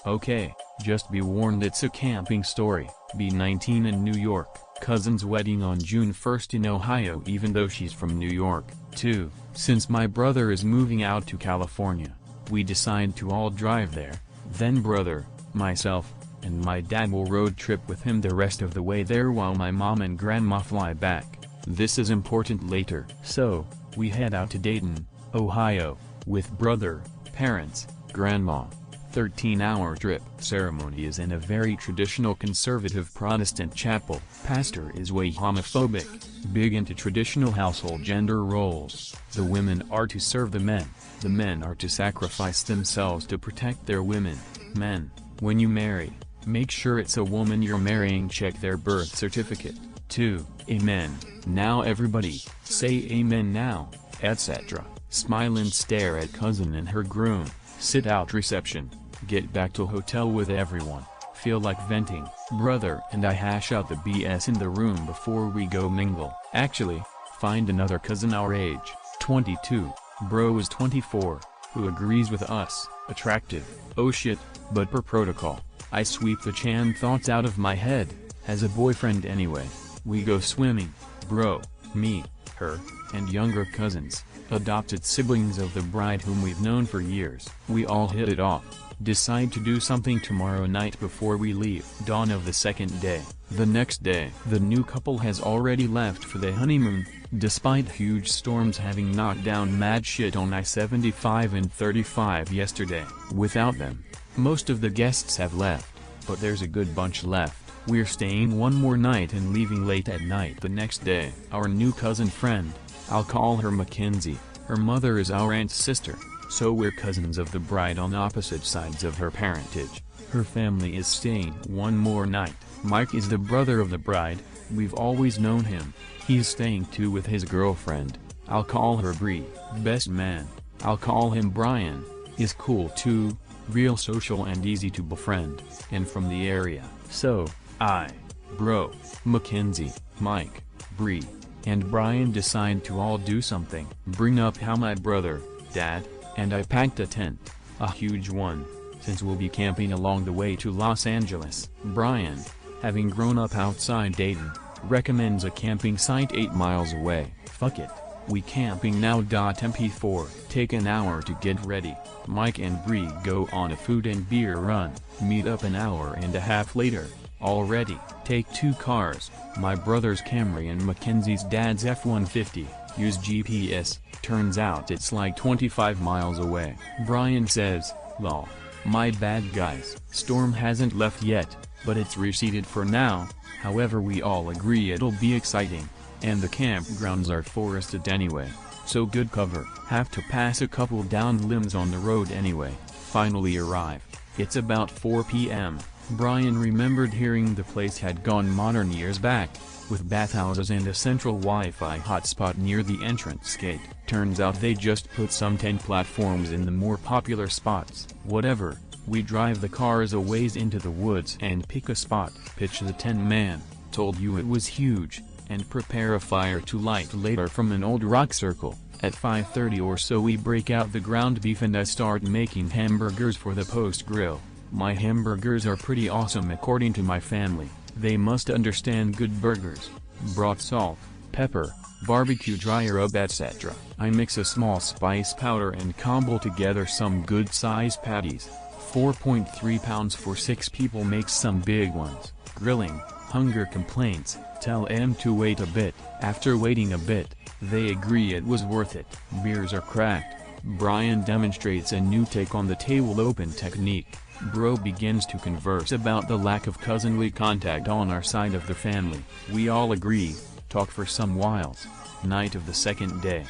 Okay, just be warned it's a camping story. Be 19 in New York, cousin's wedding on June 1st in Ohio even though she's from New York. 2. Since my brother is moving out to California, we decide to all drive there, then brother, myself, and my dad will road trip with him the rest of the way there while my mom and grandma fly back. This is important later. So, we head out to Dayton, Ohio, with brother, parents, grandma. 13-hour trip. Ceremony is in a very traditional conservative Protestant chapel. Pastor is way homophobic, big into traditional household gender roles. The women are to serve the men are to sacrifice themselves to protect their women. Men, when you marry, make sure it's a woman you're marrying, check their birth certificate. 2. Amen. Now everybody, say amen now, etc. Smile and stare at cousin and her groom. Sit out reception. Get back to hotel with everyone. Feel like venting. Brother and I hash out the BS in the room before we go mingle. Actually, find another cousin our age, 22, bro is 24, who agrees with us, attractive, oh shit, but per protocol, I sweep the Chan thoughts out of my head, has a boyfriend anyway. We go swimming, bro, me, her, and younger cousins, adopted siblings of the bride whom we've known for years. We all hit it off. Decide to do something tomorrow night before we leave. Dawn of the second day. The next day, the new couple has already left for the honeymoon, despite huge storms having knocked down mad shit on I-75 and 35 yesterday. Without them, most of the guests have left, but there's a good bunch left. We're staying one more night and leaving late at night the next day. Our new cousin friend, I'll call her Mackenzie, her mother is our aunt's sister. So we're cousins of the bride on opposite sides of her parentage. Her family is staying one more night. Mike is the brother of the bride, we've always known him, he's staying too with his girlfriend, I'll call her Bree. Best man, I'll call him Brian, is cool too, real social and easy to befriend, and from the area. So, I, bro, Mackenzie, Mike, Bree, and Brian decide to all do something. Bring up how my brother, dad, and I packed a tent, a huge one, since we'll be camping along the way to Los Angeles. Brian, having grown up outside Dayton, recommends a camping site 8 miles away. Fuck it, we camping now. MP4. Take an hour to get ready. Mike and Bree go on a food and beer run, meet up an hour and a half later, all ready. Take 2 cars, my brother's Camry and Mackenzie's dad's F-150. Use GPS, turns out it's like 25 miles away. Brian says, lol, my bad guys. Storm hasn't left yet, but it's receded for now, however we all agree it'll be exciting, and the campgrounds are forested anyway, so good cover. Have to pass a couple downed limbs on the road anyway. Finally arrive. It's about 4 p.m. Brian remembered hearing the place had gone modern years back, with bathhouses and a central Wi-Fi hotspot near the entrance gate. Turns out they just put some tent platforms in the more popular spots. Whatever, we drive the cars a ways into the woods and pick a spot. Pitch the 10-man, told you it was huge, and prepare a fire to light later from an old rock circle. At 5:30 or so we break out the ground beef and I start making hamburgers for the post grill. My hamburgers are pretty awesome according to my family. They must understand good burgers. Brought salt, pepper, barbecue dry rub etc. I mix a small spice powder and cobble together some good size patties. 4.3 pounds for 6 people makes some big ones. Grilling, hunger complaints, tell em to wait a bit. After waiting a bit, they agree it was worth it. Beers are cracked. Brian demonstrates a new take on the table open technique. Bro begins to converse about the lack of cousinly contact on our side of the family. We all agree, talk for some whiles. Night of the second day.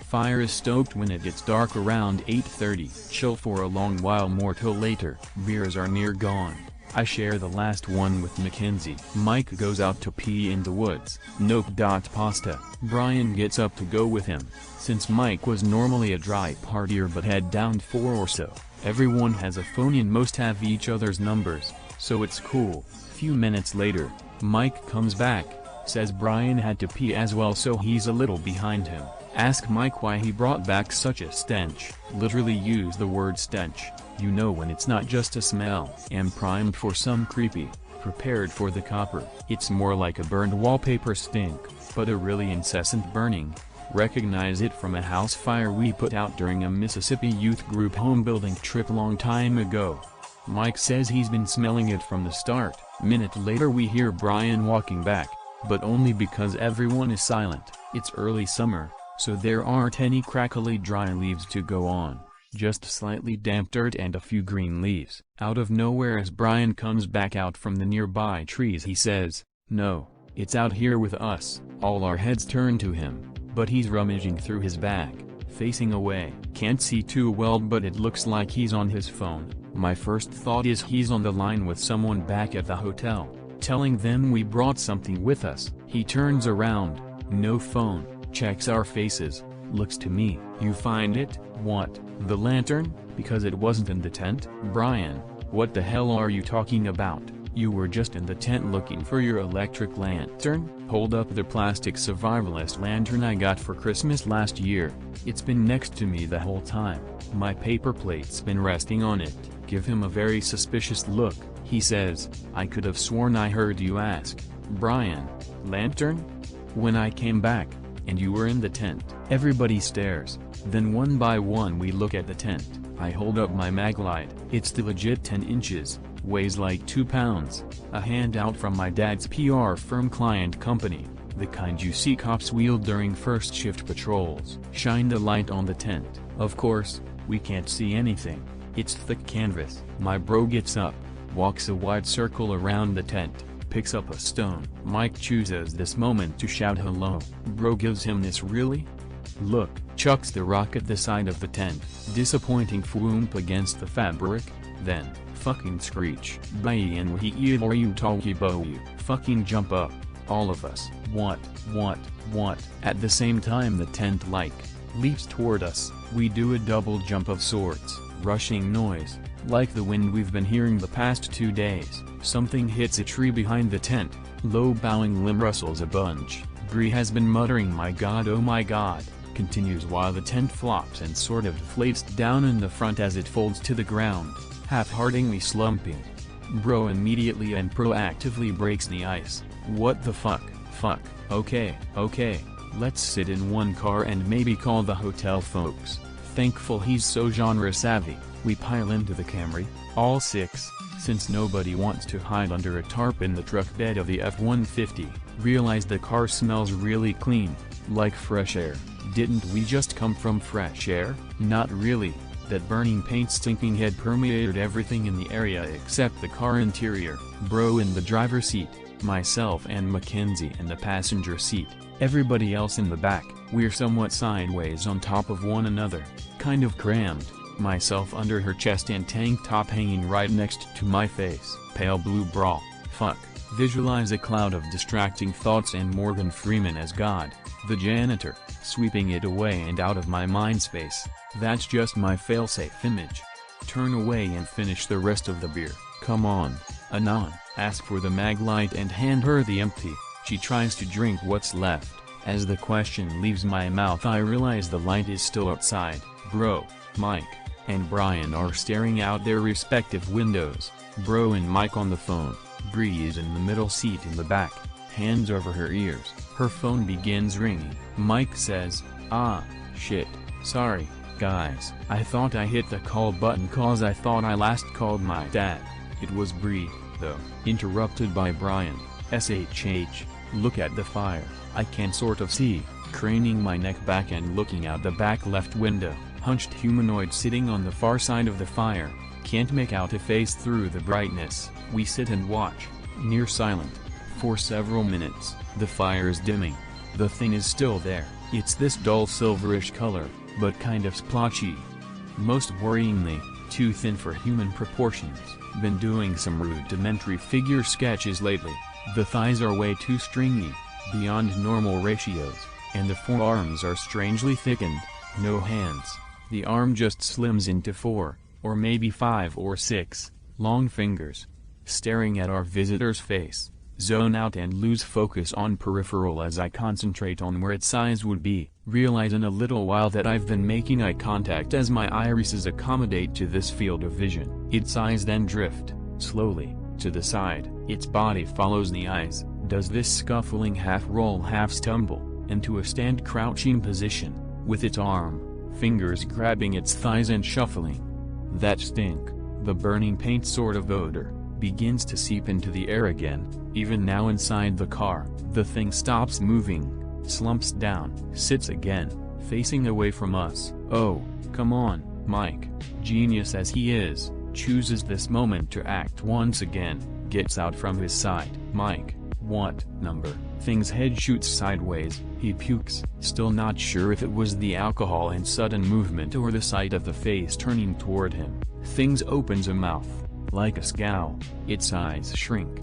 Fire is stoked when it gets dark around 8:30. Chill for a long while more till later. Beers are near gone. I share the last one with Mackenzie. Mike goes out to pee in the woods. Nope. Pasta. Brian gets up to go with him, since Mike was normally a dry partier but had downed 4 or so. Everyone has a phone and most have each other's numbers, so it's cool. Few minutes later, Mike comes back, says Brian had to pee as well so he's a little behind him. Ask Mike why he brought back such a stench. Literally use the word stench. You know when it's not just a smell. Am primed for some creepy, prepared for the copper. It's more like a burned wallpaper stink, but a really incessant burning. Recognize it from a house fire we put out during a Mississippi youth group home building trip long time ago. Mike says he's been smelling it from the start. Minute later we hear Brian walking back, but only because everyone is silent. It's early summer, so there aren't any crackly dry leaves to go on, just slightly damp dirt and a few green leaves. Out of nowhere as Brian comes back out from the nearby trees he says, "No, it's out here with us." All our heads turn to him, but he's rummaging through his bag, facing away. Can't see too well but it looks like he's on his phone. My first thought is he's on the line with someone back at the hotel, telling them we brought something with us. He turns around, no phone, checks our faces, looks to me. "You find it?" "What, the lantern?" "Because it wasn't in the tent." "Brian, what the hell are you talking about? You were just in the tent looking for your electric lantern." "Hold up, the plastic survivalist lantern I got for Christmas last year. It's been next to me the whole time. My paper plate's been resting on it." Give him a very suspicious look. He says, "I could have sworn I heard you ask." "Brian, lantern?" "When I came back, and you were in the tent." Everybody stares. Then one by one we look at the tent. I hold up my mag light. It's the legit 10 inches, weighs like 2 pounds, a handout from my dad's PR firm client company, the kind you see cops wield during first shift patrols. Shine the light on the tent. Of course, we can't see anything. It's thick canvas. My bro gets up, walks a wide circle around the tent, picks up a stone. Mike chooses this moment to shout hello. Bro gives him this really? Look, chucks the rock at the side of the tent. Disappointing thwomp against the fabric, then, fucking screech. "Brian, what are you talking about? You fucking jump up, all of us." What? At the same time the tent leaps toward us. We do a double jump of sorts, rushing noise, like the wind we've been hearing the past 2 days. Something hits a tree behind the tent, low bowing limb rustles a bunch. Bree has been muttering oh my god, continues while the tent flops and sort of deflates down in the front as it folds to the ground, half-heartedly slumping. Bro immediately and proactively breaks the ice. "What the fuck, okay, let's sit in one car and maybe call the hotel folks." Thankful he's so genre savvy, we pile into the Camry, all 6, since nobody wants to hide under a tarp in the truck bed of the F-150. Realize the car smells really clean, like fresh air. Didn't we just come from fresh air? Not really. That burning paint stinking had permeated everything in the area except the car interior. Bro in the driver's seat, myself and Mackenzie in the passenger seat, everybody else in the back. We're somewhat sideways on top of one another, kind of crammed, myself under her chest and tank top hanging right next to my face. Pale blue bra. Fuck. Visualize a cloud of distracting thoughts and Morgan Freeman as God, the janitor, sweeping it away and out of my mind space. That's just my failsafe image. Turn away and finish the rest of the beer. "Come on, Anon." Ask for the mag light and hand her the empty. She tries to drink what's left. As the question leaves my mouth I realize the light is still outside. Bro, Mike, and Brian are staring out their respective windows. Bro and Mike on the phone. Bree is in the middle seat in the back, hands over her ears. Her phone begins ringing. Mike says, "Ah, shit, sorry, guys. I thought I hit the call button cause I thought I last called my dad." It was Bree, though. Interrupted by Brian. "SHH, look at the fire. I can sort of see." Craning my neck back and looking out the back left window. Hunched humanoid sitting on the far side of the fire. Can't make out a face through the brightness. We sit and watch, near silent, for several minutes. The fire is dimming. The thing is still there. It's this dull silverish color, but kind of splotchy. Most worryingly, too thin for human proportions. Been doing some rudimentary figure sketches lately. The thighs are way too stringy, beyond normal ratios, and the forearms are strangely thickened. No hands. The arm just slims into 4, or maybe 5 or 6, long fingers. Staring at our visitor's face, zone out and lose focus on peripheral as I concentrate on where its eyes would be, realize in a little while that I've been making eye contact as my irises accommodate to this field of vision. Its eyes then drift, slowly, to the side. Its body follows the eyes, does this scuffling half-roll half-stumble, into a stand crouching position, with its fingers grabbing its thighs and shuffling. That stink, the burning paint sort of odor, begins to seep into the air again. Even now inside the car, the thing stops moving, slumps down, sits again, facing away from us. Oh, come on, Mike, genius as he is, chooses this moment to act once again, gets out from his side. Mike, what number? Thing's head shoots sideways, he pukes. Still not sure if it was the alcohol and sudden movement or the sight of the face turning toward him. Things opens a mouth, like a scowl, its eyes shrink.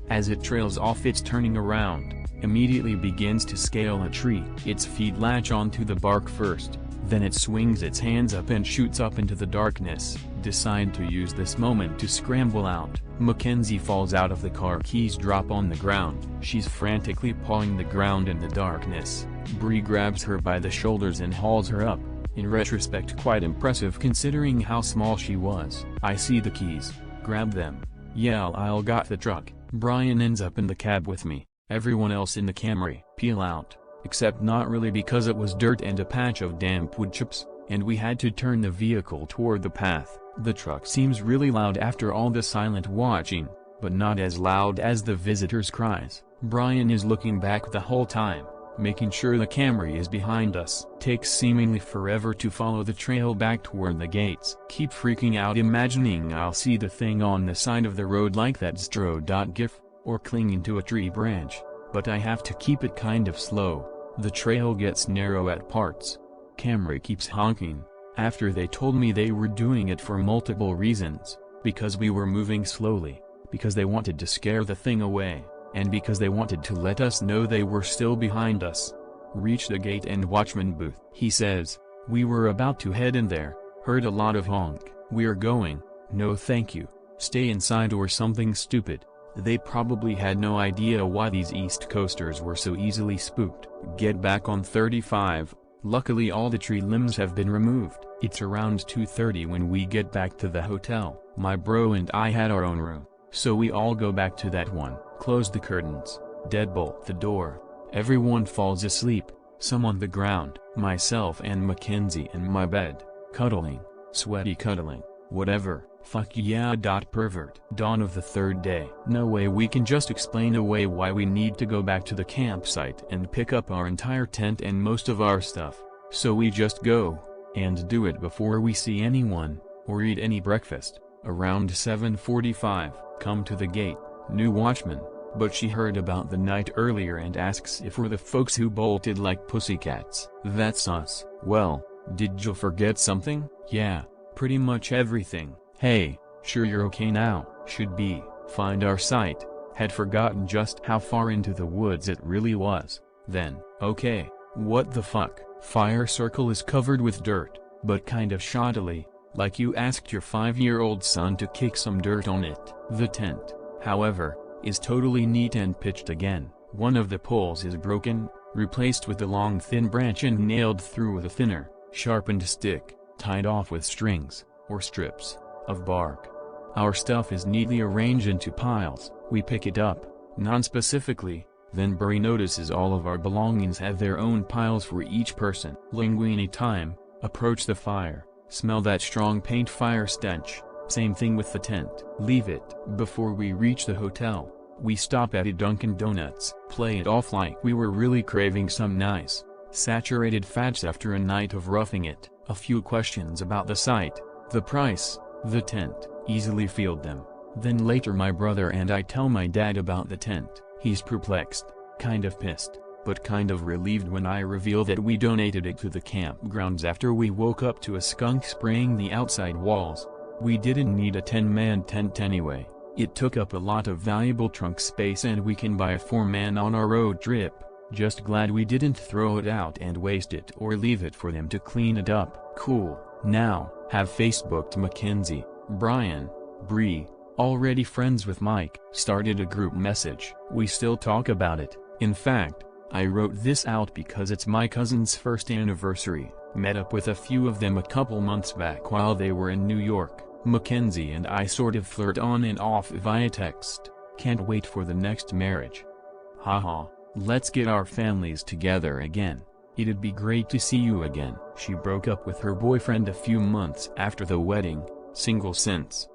As it trails off, it's turning around, immediately begins to scale a tree. Its feet latch onto the bark first, then it swings its hands up and shoots up into the darkness, decide to use this moment to scramble out. Mackenzie falls out of the car, keys drop on the ground. She's frantically pawing the ground in the darkness. Bree grabs her by the shoulders and hauls her up. In retrospect, quite impressive considering how small she was. I see the keys, grab them, yell I'll got the truck. Brian ends up in the cab with me, everyone else in the Camry. Peel out, except not really because it was dirt and a patch of damp wood chips, and we had to turn the vehicle toward the path. The truck seems really loud after all the silent watching, but not as loud as the visitors' cries. Brian is looking back the whole time, making sure the Camry is behind us. Takes seemingly forever to follow the trail back toward the gates. Keep freaking out imagining I'll see the thing on the side of the road like that Stro.gif, or clinging to a tree branch, but I have to keep it kind of slow. The trail gets narrow at parts. Camry keeps honking. After they told me they were doing it for multiple reasons, because we were moving slowly, because they wanted to scare the thing away, and because they wanted to let us know they were still behind us. Reach the gate and watchman booth. He says, we were about to head in there, heard a lot of honk. We're going, no thank you, stay inside or something stupid. They probably had no idea why these East Coasters were so easily spooked. Get back on 35. Luckily all the tree limbs have been removed. It's around 2:30 when we get back to the hotel. My bro and I had our own room, so we all go back to that one, close the curtains, deadbolt the door. Everyone falls asleep, some on the ground, myself and Mackenzie in my bed, cuddling, sweaty cuddling, whatever, fuck yeah. Pervert. Dawn of the third day. No way we can just explain away why we need to go back to the campsite and pick up our entire tent and most of our stuff, so we just go, and do it before we see anyone, or eat any breakfast. Around 7:45, come to the gate, new watchman, but she heard about the night earlier and asks if we're the folks who bolted like pussycats. That's us. Well, did you forget something? Yeah, pretty much everything. Hey, sure you're okay now? Should be. Find our site. Had forgotten just how far into the woods it really was. Then, okay, what the fuck? Fire circle is covered with dirt, but kind of shoddily, like you asked your 5-year-old son to kick some dirt on it. The tent, however, is totally neat and pitched again. One of the poles is broken, replaced with a long thin branch and nailed through with a thinner, sharpened stick, tied off with strings, or strips, of bark. Our stuff is neatly arranged into piles. We pick it up, non-specifically, then Burry notices all of our belongings have their own piles for each person. Linguini time, approach the fire, smell that strong paint fire stench, same thing with the tent. Leave it. Before we reach the hotel, we stop at a Dunkin' Donuts. Play it off like we were really craving some nice, saturated fats after a night of roughing it. A few questions about the site, the price, the tent, easily field them. Then later my brother and I tell my dad about the tent. He's perplexed, kind of pissed, but kind of relieved when I reveal that we donated it to the campgrounds after we woke up to a skunk spraying the outside walls. We didn't need a 10-man tent anyway. It took up a lot of valuable trunk space and we can buy a 4-man on our road trip. Just glad we didn't throw it out and waste it or leave it for them to clean it up. Cool. Now, have Facebooked Mackenzie, Brian, Bree, Already friends with Mike. Started a group message. We still talk about it. In fact, I wrote this out because it's my cousin's first anniversary. Met up with a few of them a couple months back while they were in New York. Mackenzie and I sort of flirt on and off via text. Can't wait for the next marriage. Haha, let's get our families together again. It'd be great to see you again. She broke up with her boyfriend a few months after the wedding, single since.